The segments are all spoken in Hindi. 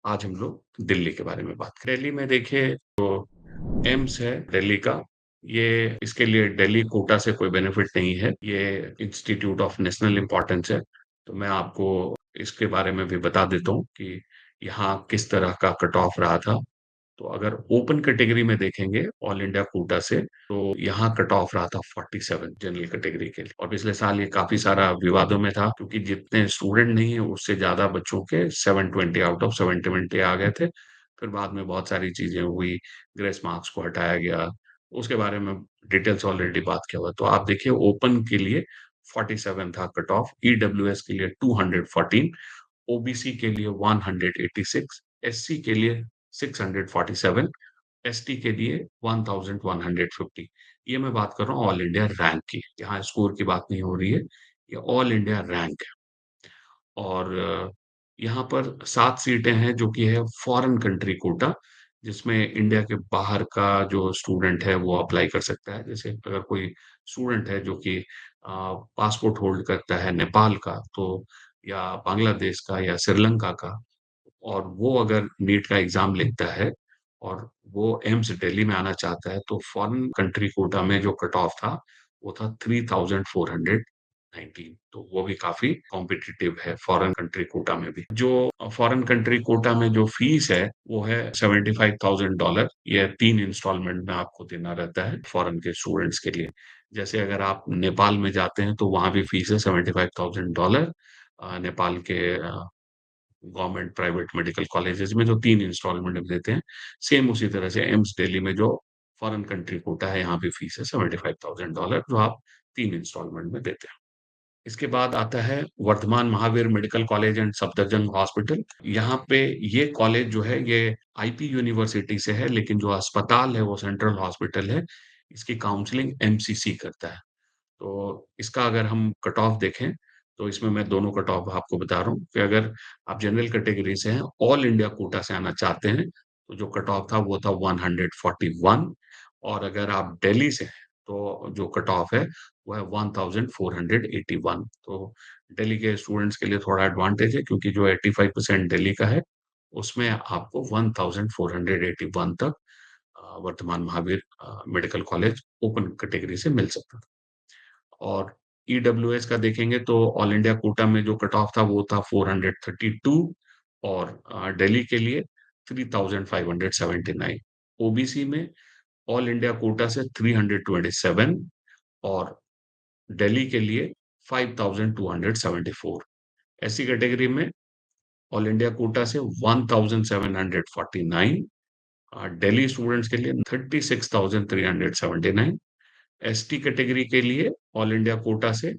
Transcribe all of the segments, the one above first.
आज हम लोग दिल्ली के बारे में बात करें। दिल्ली में देखिए तो एम्स है दिल्ली का, ये इसके लिए दिल्ली कोटा से कोई बेनिफिट नहीं है। ये इंस्टीट्यूट ऑफ नेशनल इम्पोर्टेंस है। तो मैं आपको इसके बारे में भी बता देता हूँ कि यहाँ किस तरह का कट ऑफ रहा था। तो अगर ओपन कैटेगरी में देखेंगे ऑल इंडिया कोटा से, तो यहाँ कट ऑफ रहा था 47 जनरल कैटेगरी के लिए। और पिछले साल ये काफी सारा विवादों में था, क्योंकि जितने स्टूडेंट नहीं है उससे ज्यादा बच्चों के 720 आउट ऑफ 720 आ गए थे। फिर बाद में बहुत सारी चीजें हुई, ग्रेस मार्क्स को हटाया गया, उसके बारे में डिटेल्स ऑलरेडी बात किया हुआ। तो आप देखिए ओपन के लिए 47 था कट ऑफ, ईडब्ल्यूएस के लिए 214, ओबीसी के लिए 186, एससी के लिए 647, एसटी के लिए 1150। ये मैं बात कर रहा हूँ ऑल इंडिया रैंक की, यहाँ स्कोर की बात नहीं हो रही है, ये ऑल इंडिया रैंक है। और यहाँ पर 7 सीटें हैं जो कि है फॉरेन कंट्री कोटा, जिसमें इंडिया के बाहर का जो स्टूडेंट है वो अप्लाई कर सकता है। जैसे अगर कोई स्टूडेंट है जो कि पासपोर्ट होल्ड करता है नेपाल का, तो या बांग्लादेश का या श्रीलंका का, और वो अगर नीट का एग्जाम लिखता है और वो एम्स दिल्ली में आना चाहता है, तो फॉरेन कंट्री कोटा में जो कट ऑफ था वो था 3419। तो वो भी काफी कॉम्पिटिटिव है फॉरेन कंट्री कोटा में भी। जो फॉरेन कंट्री कोटा में जो फीस है वो है $75,000। ये 3 इंस्टॉलमेंट में आपको देना रहता है फॉरेन के स्टूडेंट्स के लिए। जैसे अगर आप नेपाल में जाते हैं तो वहां भी फीस है $75,000, नेपाल के गवर्नमेंट प्राइवेट मेडिकल कॉलेजेस में, जो 3 इंस्टॉलमेंट में देते हैं। सेम उसी तरह से एम्स दिल्ली में जो फॉरेन कंट्री कोटा है, यहाँ भी फीस है $75,000, जो आप 3 इंस्टॉलमेंट में देते हैं। इसके बाद आता है Vardhman Mahavir Medical College and Safdarjung Hospital. यहाँ पे ये कॉलेज जो है ये आईपी यूनिवर्सिटी से है, लेकिन जो अस्पताल है वो सेंट्रल हॉस्पिटल है। इसकी काउंसलिंग एमसीसी करता है। तो इसका अगर हम कट ऑफ देखें, तो इसमें मैं दोनों कट ऑफ आपको बता रहा हूँ कि अगर आप जनरल कैटेगरी से हैं, ऑल इंडिया कोटा से आना चाहते हैं, तो जो कट ऑफ था वो था 141। और अगर आप दिल्ली से हैं, तो जो कट ऑफ है वो है 1481। तो दिल्ली के स्टूडेंट्स के लिए थोड़ा एडवांटेज है, क्योंकि जो 85% दिल्ली का है उसमें आपको 1481 तक वर्तमान Mahavir Medical college open category से मिल सकता है। और ईडब्ल्यूएस का देखेंगे तो ऑल इंडिया कोटा में जो कट ऑफ था वो था 432, और दिल्ली के लिए 3579। ओबीसी में ऑल इंडिया कोटा से 327, और दिल्ली के लिए 5274। एससी कैटेगरी में ऑल इंडिया कोटा से 1749, दिल्ली स्टूडेंट्स के लिए 36,379, एसटी कैटेगरी के लिए ऑल इंडिया कोटा से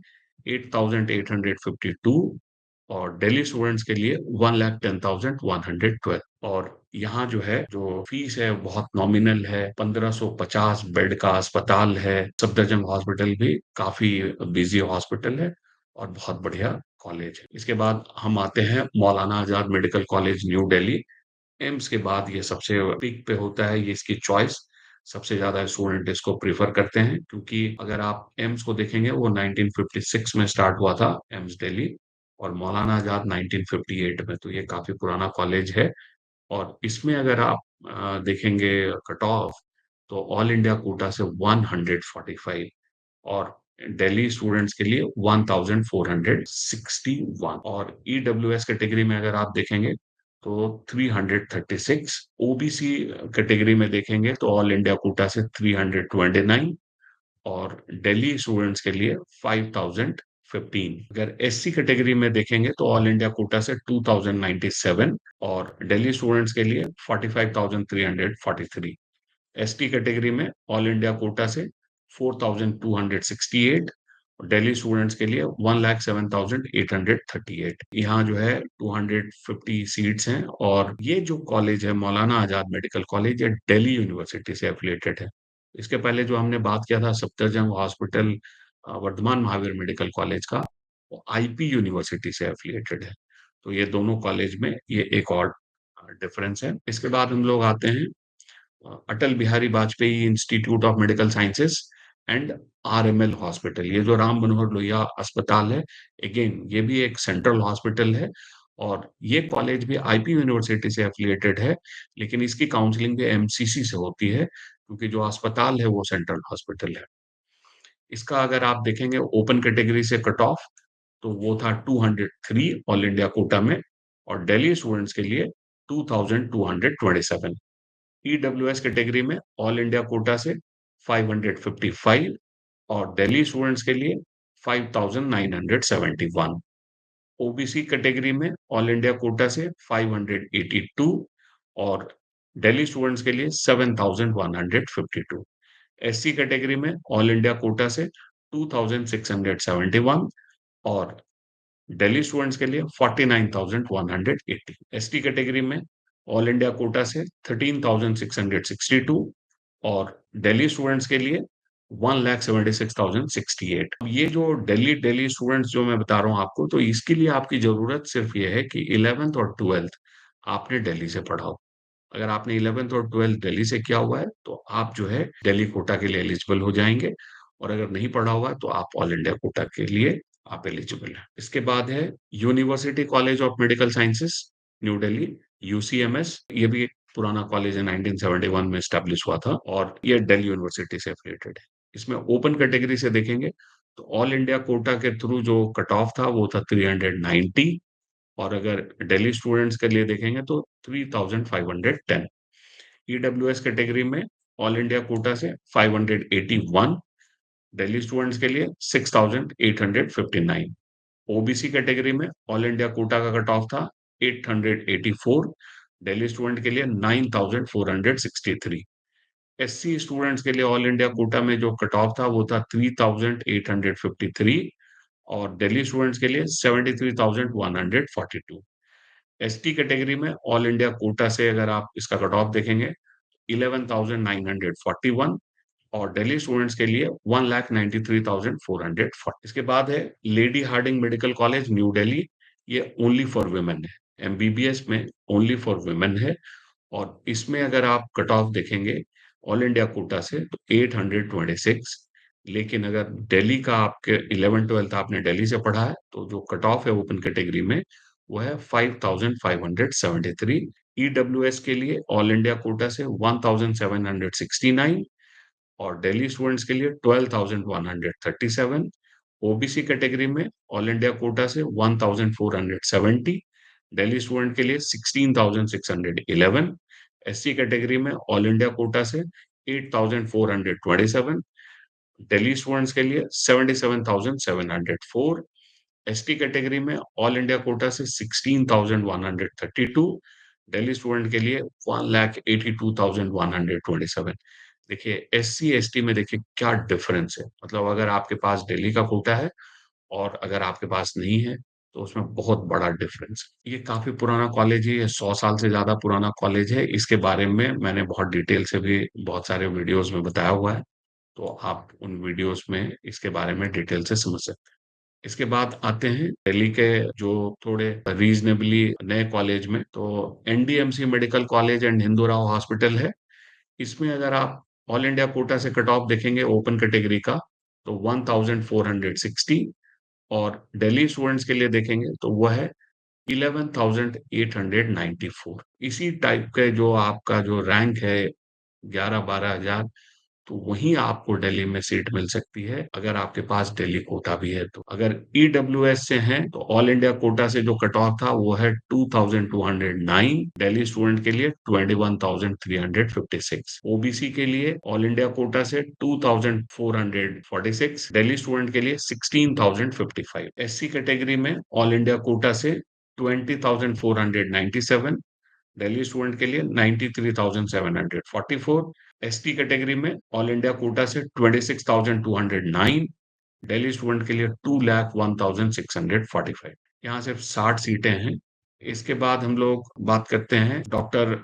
8,852, और दिल्ली स्टूडेंट्स के लिए 1,10,112। और यहाँ जो है जो फीस है बहुत नॉमिनल है, 1550 बेड का अस्पताल है। सफदरजंग हॉस्पिटल भी काफी बिजी हॉस्पिटल है और बहुत बढ़िया कॉलेज है। इसके बाद हम आते हैं Maulana Azad medical college new Delhi. AIIMS के बाद ये सबसे पीक पे होता है, ये इसकी चॉइस। सबसे ज्यादा स्टूडेंट इसको प्रीफर करते हैं, क्योंकि अगर आप एम्स को देखेंगे वो 1956 में स्टार्ट हुआ था एम्स दिल्ली, और मौलाना आजाद 1958 में। तो ये काफी पुराना कॉलेज है। और इसमें अगर आप देखेंगे कट ऑफ, तो ऑल इंडिया कोटा से 145, और दिल्ली स्टूडेंट्स के लिए 1461। और ईडब्ल्यूएस कैटेगरी में अगर आप देखेंगे तो 336। ओबीसी कैटेगरी में देखेंगे तो ऑल इंडिया कोटा से 329, और दिल्ली स्टूडेंट्स के लिए 5015। अगर एससी कैटेगरी में देखेंगे तो ऑल इंडिया कोटा से 2097, और दिल्ली स्टूडेंट्स के लिए 45,343। एसटी कैटेगरी में ऑल इंडिया कोटा से 4,268, और दिल्ली स्टूडेंट्स के लिए 1,07,838। यहाँ जो है 250 सीट्स हैं। और ये जो कॉलेज है मौलाना आजाद मेडिकल कॉलेज, ये दिल्ली यूनिवर्सिटी से एफिलिएटेड है। इसके पहले जो हमने बात किया था Safdarjung Hospital, Vardhman Mahavir Medical College का, वो आईपी यूनिवर्सिटी से एफिलिएटेड है। तो ये दोनों कॉलेज में ये एक और डिफरेंस है। इसके बाद हम लोग आते हैं Atal Bihari Vajpayee institute of medical sciences and RML hospital. ये जो राम मनोहर लोहिया अस्पताल है, अगेन ये भी एक सेंट्रल हॉस्पिटल है, और ये कॉलेज भी आईपी यूनिवर्सिटी से एफिलिएटेड है, लेकिन इसकी काउंसलिंग भी एमसीसी से होती है, क्योंकि जो अस्पताल है वो सेंट्रल हॉस्पिटल है। इसका अगर आप देखेंगे ओपन कैटेगरी से कट ऑफ, तो वो था 203 ऑल इंडिया कोटा में, और दिल्ली स्टूडेंट्स के लिए 2227। ईडब्ल्यूएस कैटेगरी में ऑल इंडिया कोटा से 555, और दिल्ली स्टूडेंट्स के लिए 5971। ओबीसी कैटेगरी में ऑल इंडिया कोटा से 582, और दिल्ली स्टूडेंट्स के लिए 7152। एससी कैटेगरी में ऑल इंडिया कोटा से 2671, और दिल्ली स्टूडेंट्स के लिए 49,180। एसटी कैटेगरी में ऑल इंडिया कोटा से 13,662, और दिल्ली स्टूडेंट्स के लिए 1,76,068। अब ये जो दिल्ली दिल्ली स्टूडेंट्स जो मैं बता रहा हूँ आपको, तो इसके लिए आपकी जरूरत सिर्फ ये है कि 11th और 12th आपने दिल्ली से पढ़ा हो। अगर आपने 11th और 12th दिल्ली से किया हुआ है, तो आप जो है दिल्ली कोटा के लिए एलिजिबल हो जाएंगे, और अगर नहीं पढ़ा हुआ है, तो आप ऑल इंडिया कोटा के लिए आप एलिजिबल हैं। इसके बाद है university college of medical sciences, new Delhi, UCMS. ये भी एक पुराना कॉलेज है, 1971 में स्टैब्लिश हुआ था, और ये दिल्ली यूनिवर्सिटी से एफिलिएटेड है। इसमें ओपन कैटेगरी से देखेंगे, तो ऑल इंडिया कोटा के थ्रू जो कट ऑफ था वो था 390, और अगर दिल्ली स्टूडेंट्स के लिए देखेंगे तो 3510। ईडब्ल्यूएस कैटेगरी में ऑल इंडिया कोटा से 581, दिल्ली स्टूडेंट्स के लिए 6859। ओबीसी कैटेगरी में ऑल इंडिया कोटा का कट ऑफ था 884, दिल्ली स्टूडेंट के लिए 9463। एससी स्टूडेंट्स के लिए ऑल इंडिया कोटा में जो कट ऑफ था वो था 3853, और दिल्ली स्टूडेंट्स के लिए 73,142। एसटी कैटेगरी में ऑल इंडिया कोटा से अगर आप इसका कट ऑफ देखेंगे, 11,941, और दिल्ली स्टूडेंट्स के लिए 1,93,440। इसके बाद है Lady Hardinge Medical college, new Delhi. ये ओनली फॉर वुमेन है, एमबीबीएस में ओनली फॉर वुमेन है, और इसमें अगर आप कट ऑफ देखेंगे ऑल इंडिया कोटा से, तो 826। लेकिन अगर दिल्ली का आपके 11th-12th आपने दिल्ली से पढ़ा है, तो जो कट ऑफ है ओपन कैटेगरी में वो है 5,573। ईडब्ल्यूएस के लिए ऑल इंडिया कोटा से 1,769, और दिल्ली स्टूडेंट्स के लिए 12,137। ओबीसी कैटेगरी में ऑल इंडिया कोटा से 1,470, दिल्ली स्टूडेंट के लिए 16,611। एससी कैटेगरी में ऑल इंडिया कोटा से 8,427, दिल्ली स्टूडेंट्स के लिए 77,704। एसटी कैटेगरी में ऑल इंडिया कोटा से 16,132, दिल्ली स्टूडेंट के लिए 1,82,127। देखिए एससी एसटी में देखिए क्या डिफरेंस है, मतलब अगर आपके पास दिल्ली का कोटा है और अगर आपके पास नहीं है, तो उसमें बहुत बड़ा डिफरेंस है। ये काफी पुराना कॉलेज है, ये 100 साल से ज्यादा पुराना कॉलेज है। इसके बारे में मैंने बहुत डिटेल से भी बहुत सारे वीडियोस में बताया हुआ है, तो आप उन वीडियोस में इसके बारे में डिटेल से समझ सकते हैं। इसके बाद आते हैं दिल्ली के जो थोड़े रीजनेबली नए कॉलेज में, तो NDMC medical College and Hindu Rao hospital है। इसमें अगर आप ऑल इंडिया कोटा से कट ऑफ देखेंगे ओपन कैटेगरी का, तो 1460, और दिल्ली स्टूडेंट्स के लिए देखेंगे तो वह है 11,894। इसी टाइप के जो आपका जो रैंक है 11-12 हजार, तो वहीं आपको दिल्ली में सीट मिल सकती है अगर आपके पास दिल्ली कोटा भी है। तो अगर ईडब्ल्यूएस से हैं, तो ऑल इंडिया कोटा से जो कट ऑफ था वो है 2209, दिल्ली स्टूडेंट के लिए 21,356। ओबीसी के लिए ऑल इंडिया कोटा से 2,446, दिल्ली स्टूडेंट के लिए 16,055। एससी कैटेगरी में ऑल इंडिया कोटा से 20,497, दिल्ली स्टूडेंट के लिए 93,744। एसटी कैटेगरी में ऑल इंडिया कोटा से 26,209, दिल्ली स्टूडेंट के लिए 2,01,645। यहाँ सिर्फ 60 सीटें हैं। इसके बाद हम लोग बात करते हैं डॉक्टर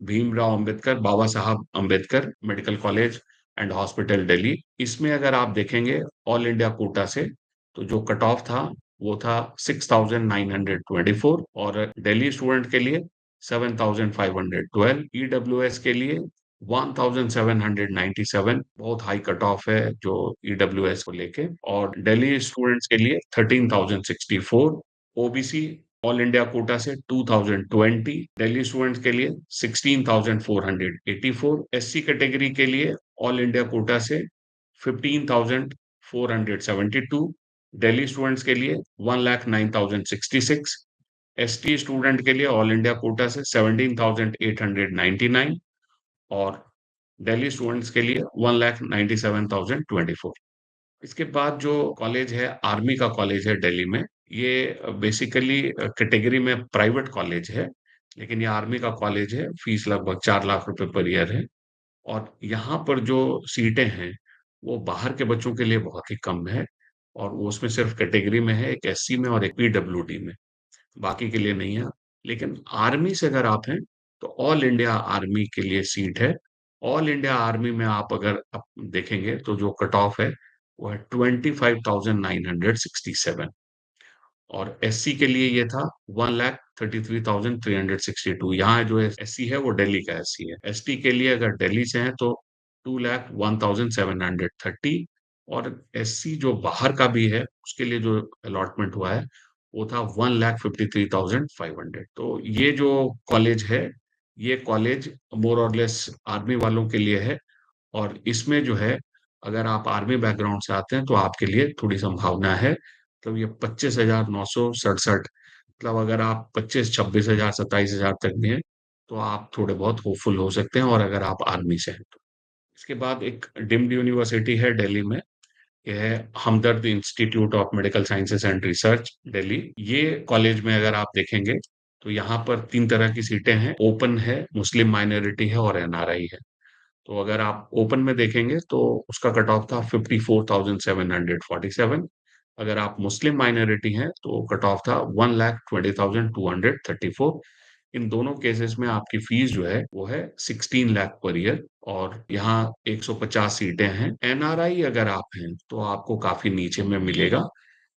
भीमराव अंबेडकर, बाबा साहब Ambedkar medical College and hospital Delhi. इसमें अगर आप देखेंगे ऑल इंडिया कोटा से, तो जो कट ऑफ था वो था 6,924, और दिल्ली स्टूडेंट के लिए 7,512। ईडब्ल्यूएस के लिए 1,797, बहुत हाई कट ऑफ है जो ईडब्ल्यूएस को लेके, और दिल्ली स्टूडेंट्स के लिए 13,064। ओबीसी ऑल इंडिया कोटा से 2020, दिल्ली स्टूडेंट्स के लिए 16,484, एससी कैटेगरी के लिए ऑल इंडिया कोटा से 15,472, दिल्ली स्टूडेंट्स के लिए 1,09,066, एसटी स्टूडेंट के लिए ऑल इंडिया कोटा से 17,899 और दिल्ली स्टूडेंट्स के लिए 1,97,024। इसके बाद जो कॉलेज है, आर्मी का कॉलेज है दिल्ली में। ये बेसिकली कैटेगरी में प्राइवेट कॉलेज है, लेकिन ये आर्मी का कॉलेज है। फीस लगभग 4 लाख रुपए पर ईयर है। और यहाँ पर जो सीटें हैं, वो बाहर के बच्चों के लिए बहुत ही कम है। और वो उसमें सिर्फ कैटेगरी में है, एक एससी में और एक पीडब्ल्यूडी में, बाकी के लिए नहीं है। लेकिन आर्मी से अगर आप हैं, तो ऑल इंडिया आर्मी के लिए सीट है। ऑल इंडिया आर्मी में आप अगर आप देखेंगे तो जो कट ऑफ है वो है 25,967। और एससी के लिए ये था 1,33,362। यहाँ जो एससी है वो दिल्ली का एससी है। एसटी के लिए अगर दिल्ली से है तो 2,01,730। और एससी जो बाहर का भी है उसके लिए जो अलॉटमेंट हुआ है वो था 1,53,500। तो ये जो कॉलेज है, ये कॉलेज मोर और लेस आर्मी वालों के लिए है। और इसमें जो है, अगर आप आर्मी बैकग्राउंड से आते हैं तो आपके लिए थोड़ी संभावना है। मतलब ये 25,967, मतलब अगर आप 25, 26 हजार, 27 हजार तक भी हैं तो आप थोड़े बहुत होपफुल हो सकते हैं, और अगर आप आर्मी से हैं तो। इसके बाद एक डिम्ड यूनिवर्सिटी है दिल्ली में, यह है Hamdard institute of medical sciences and research Delhi. ये कॉलेज में अगर आप देखेंगे तो यहाँ पर 3 तरह की सीटें हैं, ओपन है, मुस्लिम माइनॉरिटी है और एनआरआई है। तो अगर आप ओपन में देखेंगे तो उसका कट ऑफ था 54,747। अगर आप मुस्लिम माइनॉरिटी हैं तो कट ऑफ था 1,20,234। इन दोनों केसेस में आपकी फीस जो है वो है 16 लाख पर ईयर। और यहाँ 150 सीटें हैं। एनआरआई अगर आप हैं तो आपको काफी नीचे में मिलेगा।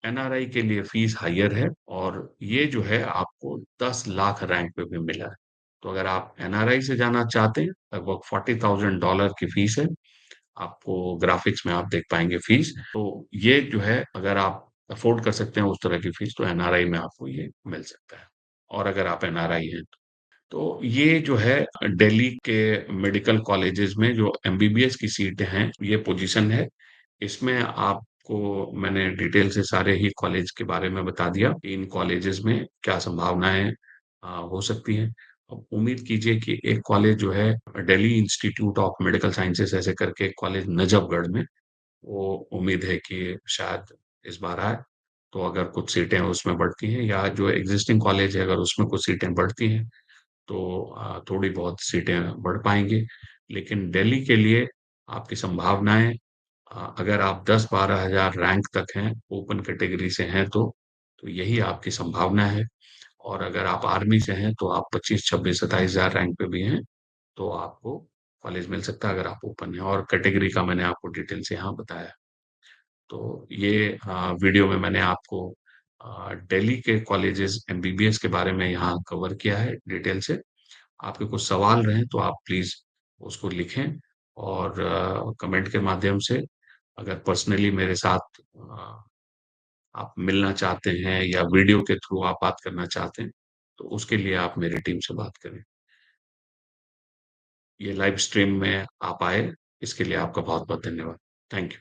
एनआरआई के लिए फीस हायर है, और ये जो है आपको 10 लाख रैंक पे भी मिला है। तो अगर आप एनआरआई से जाना चाहते हैं, लगभग $40,000 की फीस है। आपको ग्राफिक्स में आप देख पाएंगे फीस। तो ये जो है, अगर आप अफोर्ड कर सकते हैं उस तरह की फीस, तो एनआरआई में आपको ये मिल सकता है। और अगर आप एनआरआई हैं तो ये जो है दिल्ली के मेडिकल कॉलेजेस में जो एमबीबीएस की सीट हैं, ये पोजीशन है। इसमें आपको मैंने डिटेल से सारे ही कॉलेज के बारे में बता दिया कि इन कॉलेजेस में क्या संभावनाएं हो सकती हैं। अब उम्मीद कीजिए कि एक कॉलेज जो है, Delhi institute of medical sciences ऐसे करके एक कॉलेज नजफगढ़ में, वो उम्मीद है कि शायद इस बार आए। तो अगर कुछ सीटें उसमें बढ़ती हैं, या जो एग्जिस्टिंग कॉलेज है अगर उसमें कुछ सीटें बढ़ती हैं, तो थोड़ी बहुत सीटें बढ़ पाएंगी। लेकिन दिल्ली के लिए आपकी संभावनाएं, अगर आप 10-12 हजार रैंक तक हैं, ओपन कैटेगरी से हैं तो यही आपकी संभावना है। और अगर आप आर्मी से हैं तो आप 25, 26, 27 हजार रैंक पे भी हैं, तो आपको कॉलेज मिल सकता है अगर आप ओपन हैं। और कैटेगरी का मैंने आपको डिटेल से यहाँ बताया। तो ये वीडियो में मैंने आपको दिल्ली के कॉलेजेस एमबीबीएस के बारे में यहाँ कवर किया है डिटेल से। आपके कुछ सवाल रहे तो आप प्लीज उसको लिखें, और कमेंट के माध्यम से, अगर पर्सनली मेरे साथ आप मिलना चाहते हैं या वीडियो के थ्रू आप बात करना चाहते हैं, तो उसके लिए आप मेरी टीम से बात करें। ये लाइव स्ट्रीम में आप आए, इसके लिए आपका बहुत बहुत धन्यवाद। Thank you.